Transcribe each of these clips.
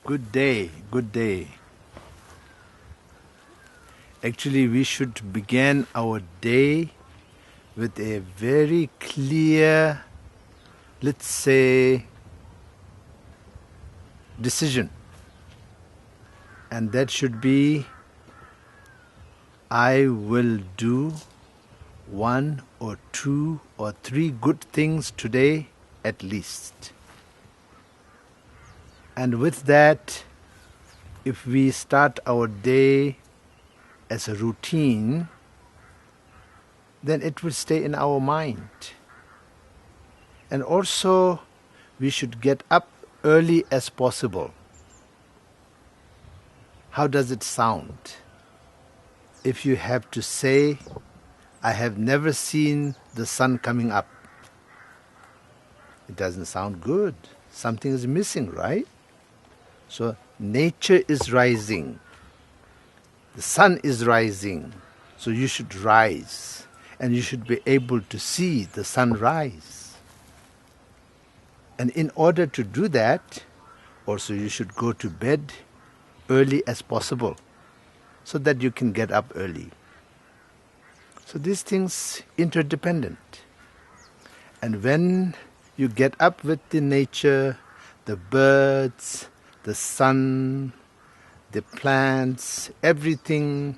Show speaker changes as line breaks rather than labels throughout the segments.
Good day, good day. Actually, we should begin our day with a very clear, let's say, decision. And that should be, I will do 1 or 2 or 3 good things today at least. And with that, if we start our day as a routine, then it will stay in our mind. And also, we should get up early as possible. How does it sound? If you have to say, I have never seen the sun coming up, it doesn't sound good. Something is missing, right? So nature is rising. The sun is rising. So you should rise. And you should be able to see the sun rise. And in order to do that, also you should go to bed early as possible, so that you can get up early. So these things interdependent. And when you get up with the nature, the birds, the sun, the plants, everything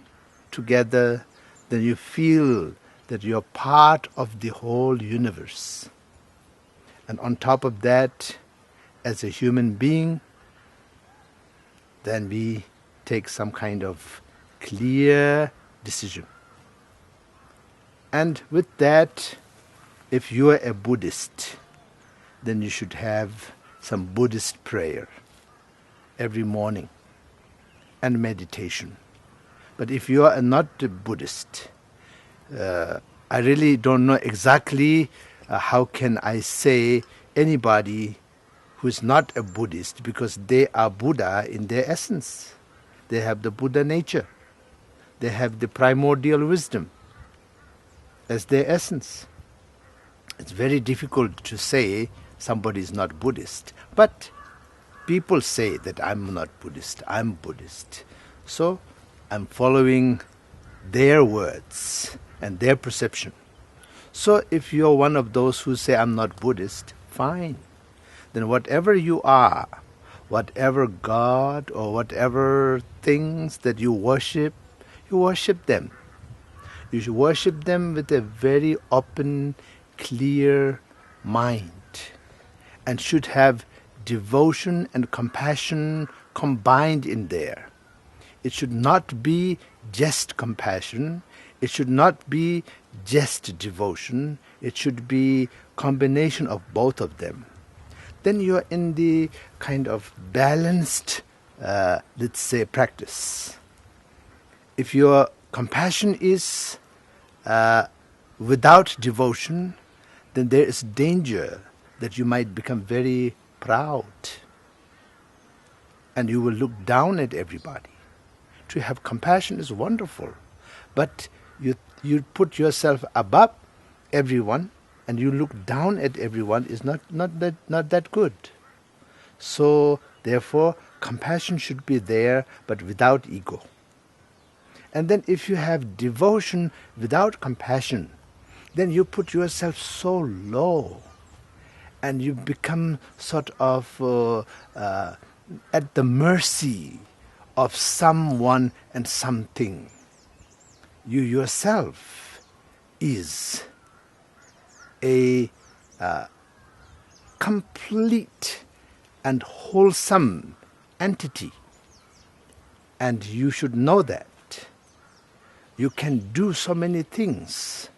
together, then you feel that you're part of the whole universe. And on top of that, as a human being, then we take some kind of clear decision. And with that, if you are a Buddhist, then you should have some Buddhist prayer every morning and meditation. But if you are not a Buddhist, I really don't know exactly how can I say anybody who is not a Buddhist, because they are Buddha in their essence. They have the Buddha nature. They have the primordial wisdom as their essence. It's very difficult to say somebody is not Buddhist. But people say that I'm not Buddhist, I'm Buddhist. So I'm following their words and their perception. So if you're one of those who say I'm not Buddhist, fine. Then whatever you are, whatever God or whatever things that you worship them. You should worship them with a very open, clear mind, and should have devotion and compassion combined in there. It should not be just compassion. It should not be just devotion. It should be combination of both of them. Then you are in the kind of balanced, let's say, practice. If your compassion is without devotion, then there is danger that you might become very proud. And you will look down at everybody. To have compassion is wonderful. But you put yourself above everyone, and you look down at everyone is not that good. So therefore, compassion should be there, but without ego. And then if you have devotion without compassion, then you put yourself so low, and you become sort of at the mercy of someone and something. You yourself is a complete and wholesome entity, and you should know that. You can do so many things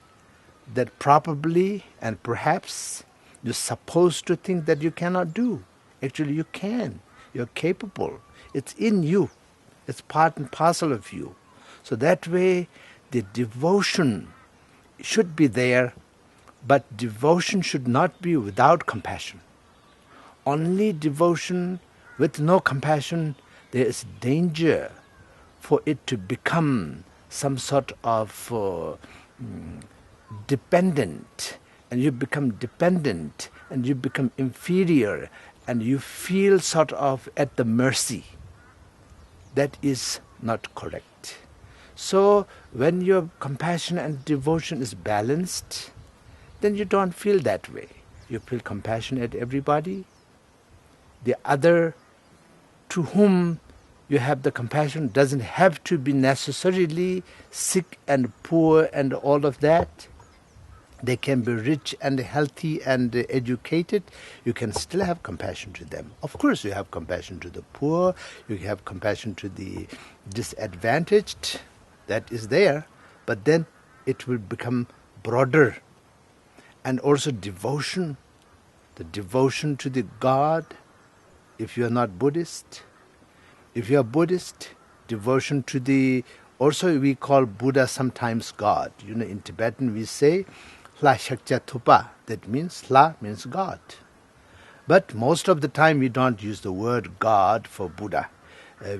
that probably and perhaps you're supposed to think that you cannot do. Actually, you can. You're capable. It's in you. It's part and parcel of you. So that way, the devotion should be there, but devotion should not be without compassion. Only devotion with no compassion, there is danger for it to become some sort of dependent, and you become dependent, and you become inferior, and you feel sort of at the mercy, that is not correct. So when your compassion and devotion is balanced, then you don't feel that way. You feel compassion at everybody. The other to whom you have the compassion doesn't have to be necessarily sick and poor and all of that. They can be rich and healthy and educated. You can still have compassion to them. Of course, you have compassion to the poor. You have compassion to the disadvantaged. That is there. But then it will become broader. And also devotion. The devotion to the God, if you are not Buddhist. If you are Buddhist, devotion to the... Also we call Buddha sometimes God. You know, in Tibetan we say, Hla Shakcha Thupa. That means, Hla means God. But most of the time we don't use the word God for Buddha.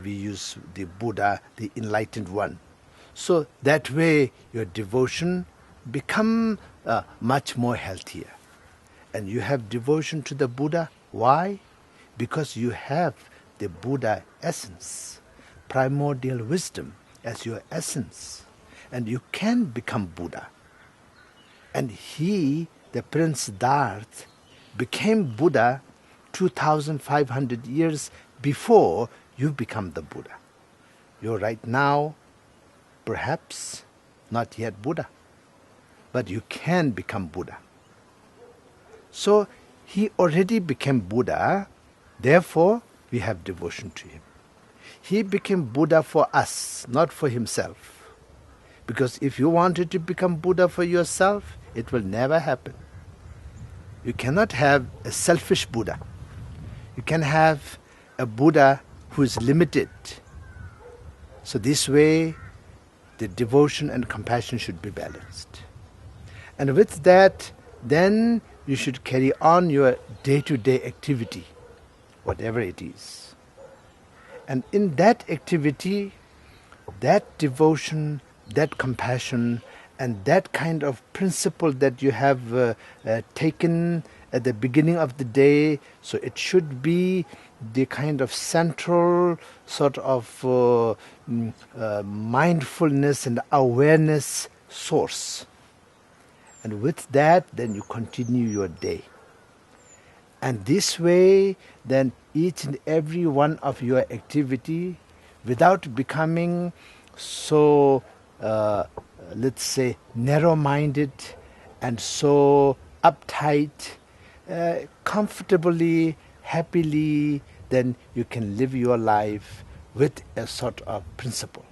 We use the Buddha, the enlightened one. So that way your devotion become much more healthier. And you have devotion to the Buddha. Why? Because you have the Buddha essence, primordial wisdom as your essence. And you can become Buddha. And he, the Prince Darth, became Buddha 2,500 years before you become the Buddha. You're right now, perhaps not yet Buddha, but you can become Buddha. So he already became Buddha, therefore we have devotion to him. He became Buddha for us, not for himself. Because if you wanted to become Buddha for yourself, it will never happen. You cannot have a selfish Buddha. You can have a Buddha who is limited. So this way, the devotion and compassion should be balanced. And with that, then you should carry on your day-to-day activity, whatever it is. And in that activity, that devotion, that compassion, and that kind of principle that you have taken at the beginning of the day, so it should be the kind of central sort of mindfulness and awareness source. And with that, then you continue your day. And this way, then each and every one of your activity, without becoming so let's say, narrow-minded and so uptight, comfortably, happily, then you can live your life with a sort of principle.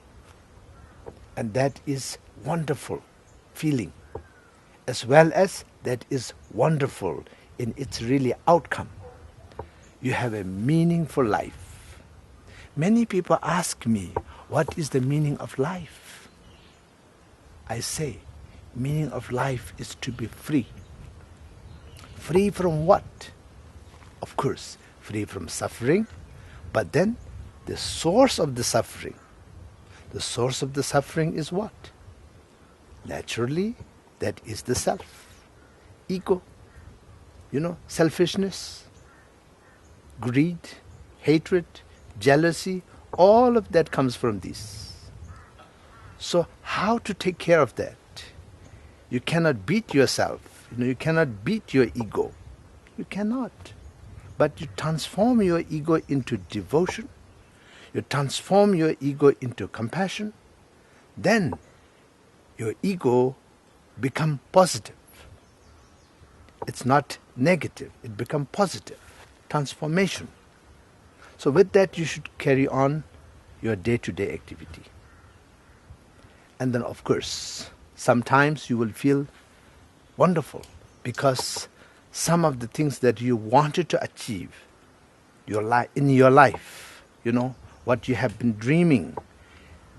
And that is wonderful feeling, as well as that is wonderful in its really outcome. You have a meaningful life. Many people ask me, what is the meaning of life? I say, meaning of life is to be free. Free from what? Of course, free from suffering, but then the source of the suffering. The source of the suffering is what? Naturally, that is the self. Ego, selfishness, greed, hatred, jealousy, all of that comes from this. So how to take care of that? You cannot beat yourself. You cannot beat your ego. You cannot. But you transform your ego into devotion. You transform your ego into compassion. Then your ego becomes positive. It's not negative. It becomes positive. Transformation. So with that you should carry on your day-to-day activity. And then, of course, sometimes you will feel wonderful because some of the things that you wanted to achieve in your life, what you have been dreaming,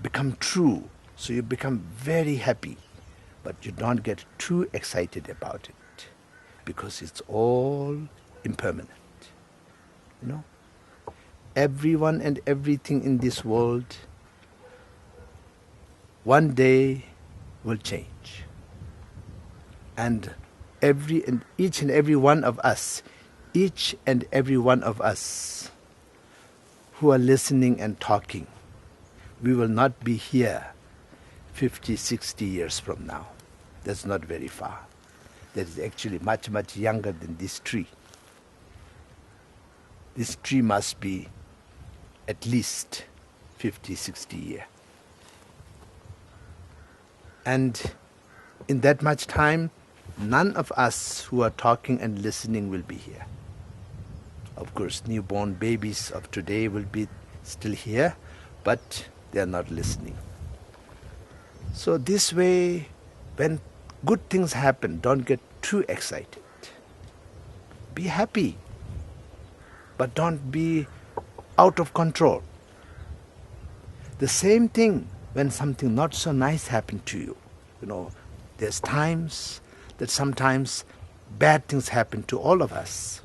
become true. So you become very happy, but you don't get too excited about it because it's all impermanent. Everyone and everything in this world one day will change. And each and every one of us, each and every one of us who are listening and talking, we will not be here 50, 60 years from now. That's not very far. That is actually much, much younger than this tree. This tree must be at least 50, 60 years. And in that much time, none of us who are talking and listening will be here. Of course, newborn babies of today will be still here, but they are not listening. So this way, when good things happen, don't get too excited. Be happy, but don't be out of control. The same thing when something not so nice happened to you. There's times that sometimes bad things happen to all of us.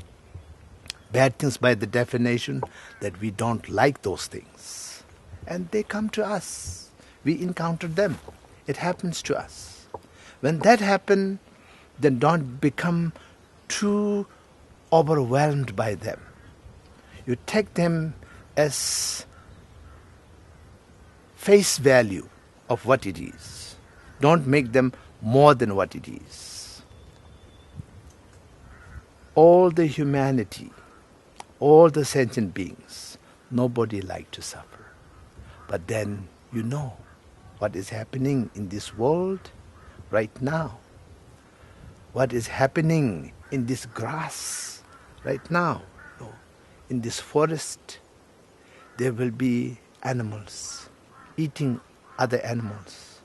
Bad things by the definition that we don't like those things. And they come to us. We encounter them. It happens to us. When that happens, then don't become too overwhelmed by them. You take them as face value of what it is. Don't make them more than what it is. All the humanity, all the sentient beings, nobody likes to suffer. But then you know what is happening in this world right now. What is happening in this grass right now. In this forest, there will be animals eating other animals.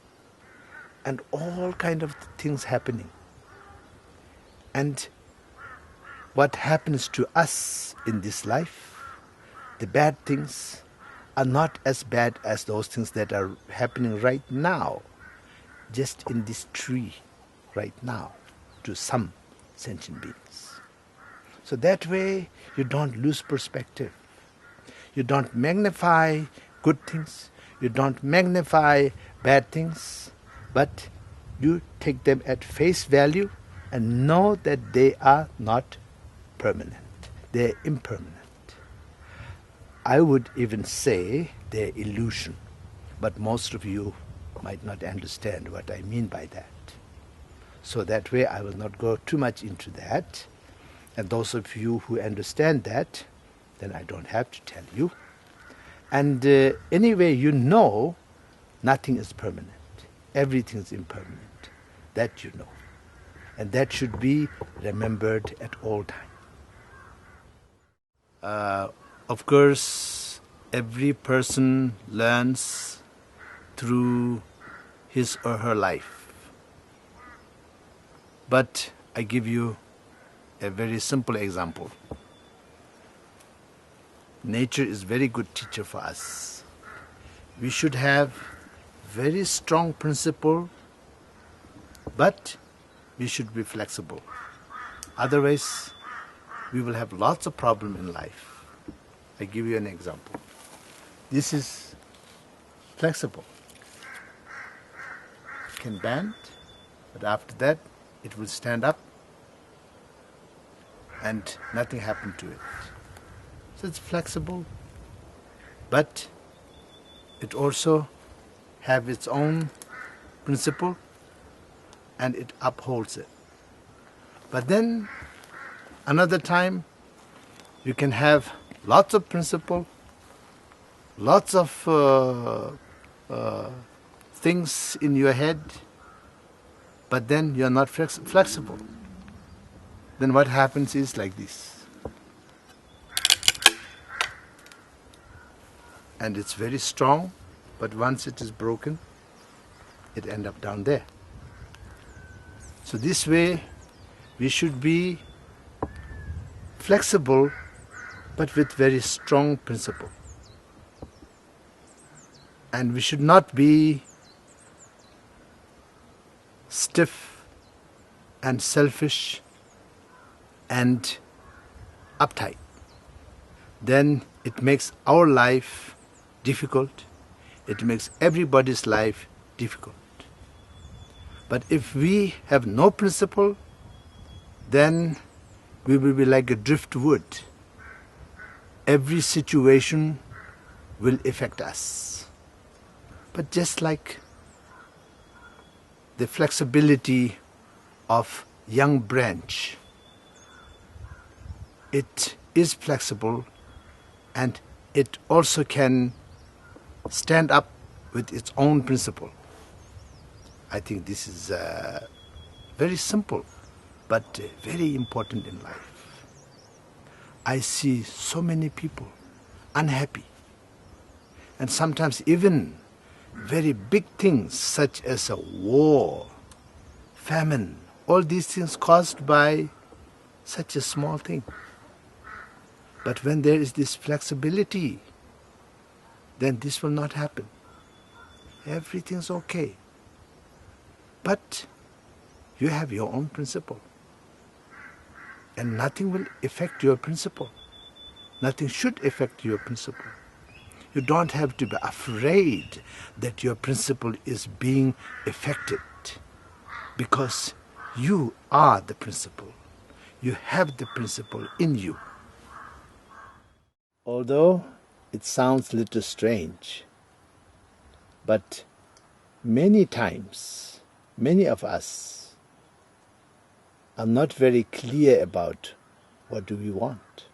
And all kind of things happening. And what happens to us in this life, the bad things are not as bad as those things that are happening right now, just in this tree right now, to some sentient beings. So that way you don't lose perspective. You don't magnify good things. You don't magnify bad things. But you take them at face value and know that they are not permanent. They are impermanent. I would even say they are illusion. But most of you might not understand what I mean by that. So that way I will not go too much into that. And those of you who understand that, then I don't have to tell you. And anyway, you know nothing is permanent. Everything is impermanent. That you know. And that should be remembered at all times. Of course, every person learns through his or her life. But I give you a very simple example. Nature is a very good teacher for us. We should have very strong principle, but we should be flexible. Otherwise, we will have lots of problems in life. I give you an example. This is flexible. It can bend, but after that, it will stand up and nothing happened to it. So it's flexible, but it also have its own principle and it upholds it. But then another time you can have lots of principle, lots of things in your head, but then you're not flexible. Then what happens is like this. And it's very strong, but once it is broken, it ends up down there. So this way, we should be flexible, but with very strong principle. And we should not be stiff and selfish and uptight. Then it makes our life difficult. It makes everybody's life difficult. But if we have no principle, then we will be like a driftwood. Every situation will affect us. But just like the flexibility of young branch, it is flexible and it also can stand up with its own principle. I think this is very simple but very important in life. I see so many people unhappy, and sometimes even very big things such as a war, famine, all these things caused by such a small thing. But when there is this flexibility, then this will not happen. Everything's okay. But you have your own principle. And nothing will affect your principle. Nothing should affect your principle. You don't have to be afraid that your principle is being affected, because you are the principle. You have the principle in you. Although it sounds a little strange, but many times, many of us are not very clear about what do we want.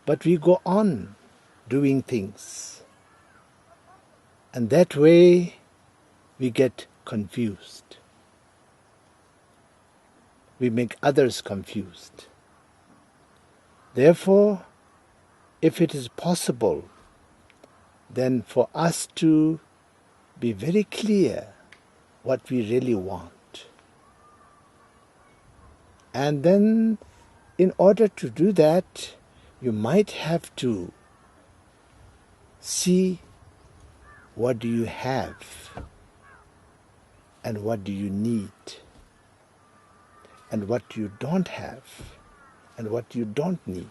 But we go on doing things, and that way we get confused. We make others confused. Therefore, if it is possible, then for us to be very clear what we really want. And then, in order to do that, you might have to see what do you have and what do you need and what you don't have and what you don't need.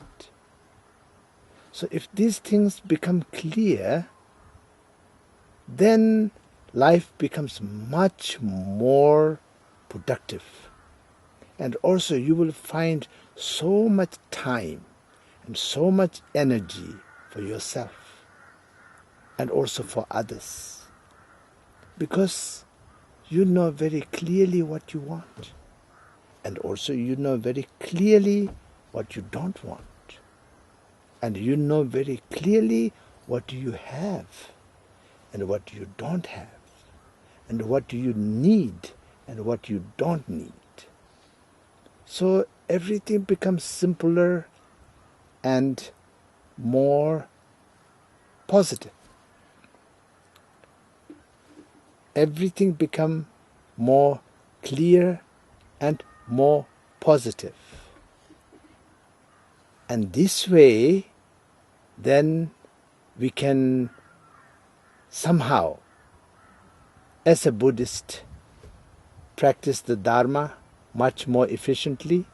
So if these things become clear, then life becomes much more productive. And also you will find so much time and so much energy for yourself and also for others, because you know very clearly what you want, and also you know very clearly what you don't want, and you know very clearly what you have and what you don't have, and what you need and what you don't need. So everything becomes simpler and more positive. Everything becomes more clear and more positive. And this way, then we can somehow, as a Buddhist, practice the Dharma much more efficiently.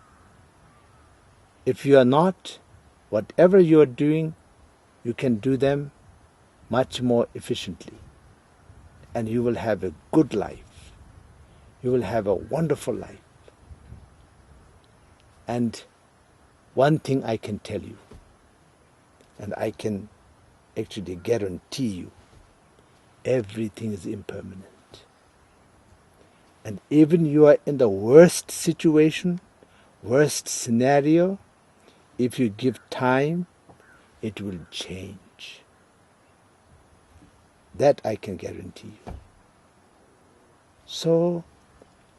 If you are not, whatever you are doing, you can do them much more efficiently. And you will have a good life. You will have a wonderful life. And one thing I can tell you, and I can actually guarantee you, everything is impermanent. And even you are in the worst situation, worst scenario, if you give time, it will change. That I can guarantee you. So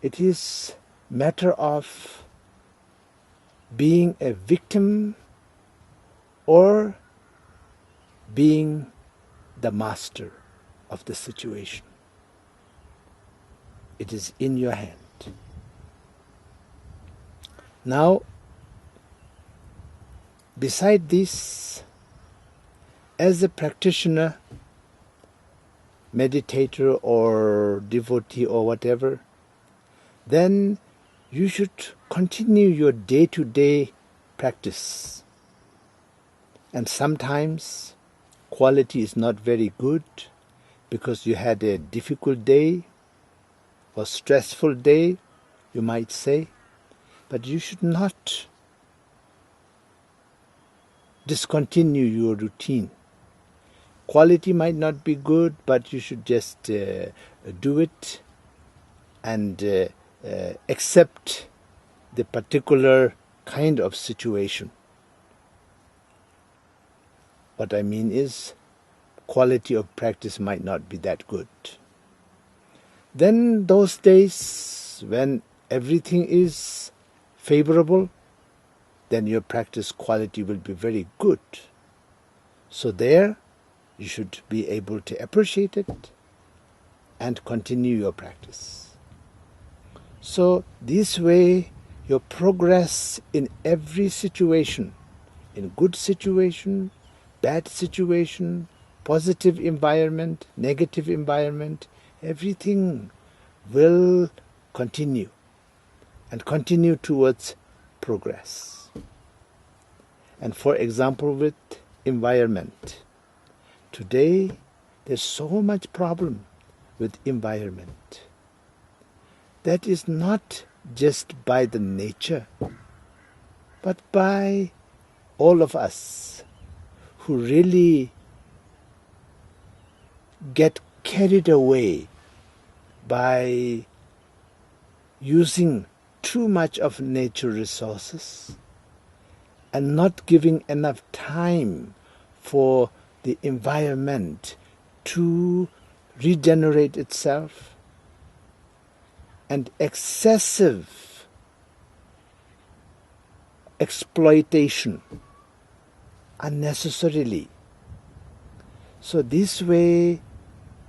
it is matter of being a victim or being the master of the situation. It is in your hand. Now, beside this, as a practitioner, meditator or devotee or whatever, then you should continue your day-to-day practice. And sometimes quality is not very good because you had a difficult day or stressful day, you might say. But you should not discontinue your routine. Quality might not be good, but you should just do it and accept the particular kind of situation. What I mean is, quality of practice might not be that good. Then those days when everything is favorable, then your practice quality will be very good. So there, you should be able to appreciate it and continue your practice. So this way, your progress in every situation, in good situation, bad situation, positive environment, negative environment, everything will continue and continue towards progress. And for example, with environment, today there's so much problem with environment. That is not just by the nature, but by all of us who really get carried away by using too much of nature resources and not giving enough time for the environment to regenerate itself, and excessive exploitation unnecessarily. So this way,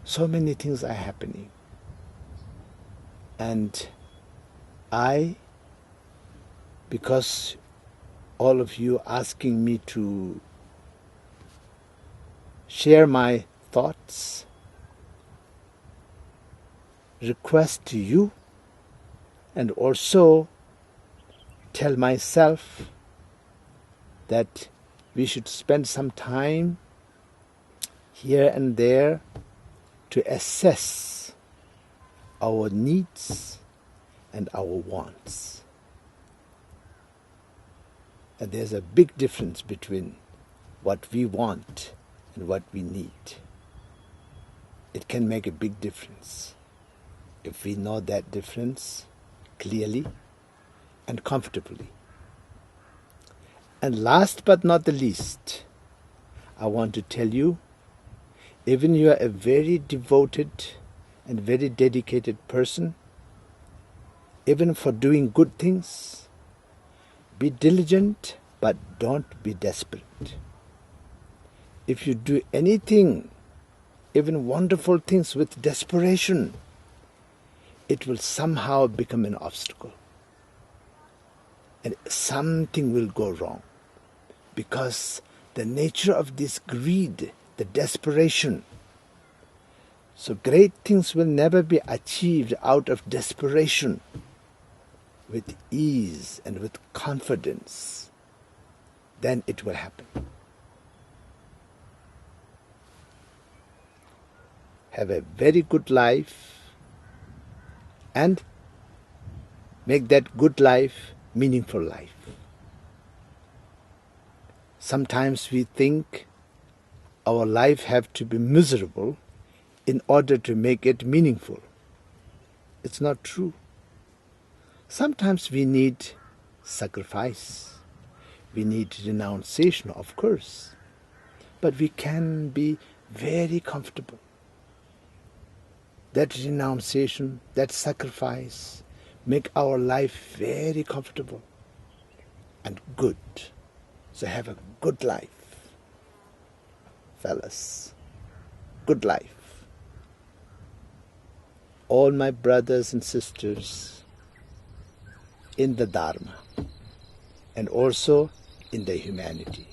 so many things are happening. And I, because all of you asking me to share my thoughts, request to you, and also tell myself that we should spend some time here and there to assess our needs and our wants. And there's a big difference between what we want and what we need. It can make a big difference if we know that difference clearly and comfortably. And last but not the least, I want to tell you, even you are a very devoted and very dedicated person, even for doing good things, be diligent, but don't be desperate. If you do anything, even wonderful things with desperation, it will somehow become an obstacle. And something will go wrong. Because the nature of this greed, the desperation, so great things will never be achieved out of desperation, with ease and with confidence. Then it will happen. Have a very good life and make that good life meaningful life. Sometimes we think our life have to be miserable in order to make it meaningful. It's not true. Sometimes we need sacrifice. We need renunciation, of course. But we can be very comfortable. That renunciation, that sacrifice, make our life very comfortable and good. So have a good life, fellas. Good life. All my brothers and sisters in the Dharma and also in the humanity.